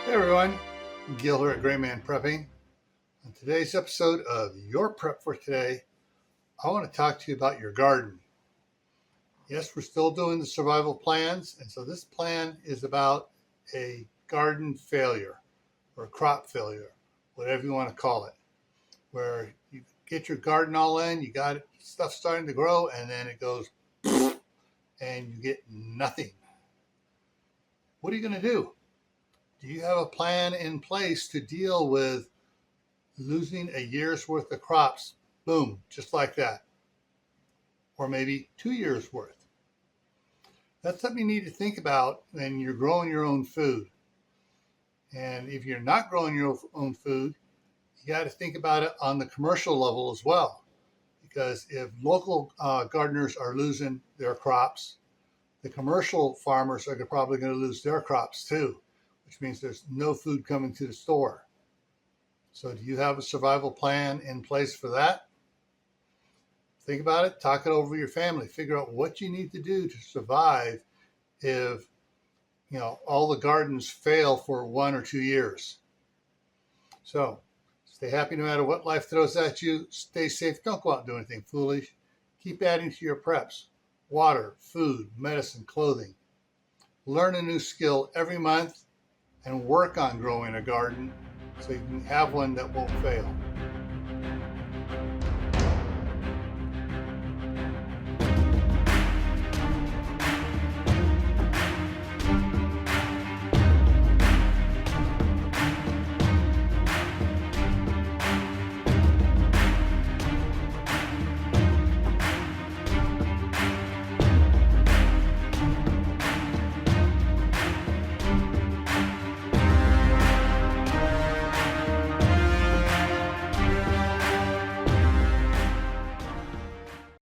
Hey everyone, Gil here at Graymanprepping. On today's episode of Your Prep for Today, I want to talk to you about your garden. Yes, we're still doing the survival plans, and so this plan is about a garden failure or a crop failure, whatever you want to call it, where you get your garden all in, you got stuff starting to grow, and then it goes and you get nothing. What are you going to do? Do you have a plan in place to deal with losing a year's worth of crops? Boom, just like that. Or maybe 2 years worth. That's something you need to think about when you're growing your own food. And if you're not growing your own food, you got to think about it on the commercial level as well. Because if local gardeners are losing their crops, the commercial farmers are probably going to lose their crops too, which means there's no food coming to the store. So do you have a survival plan in place for that? Think about it, talk it over with your family, figure out what you need to do to survive if all the gardens fail for 1 or 2 years. So stay happy no matter what life throws at you. Stay safe. Don't go out and do anything foolish. Keep adding to your preps. Water, food, medicine, clothing. Learn a new skill every month and work on growing a garden so you can have one that won't fail.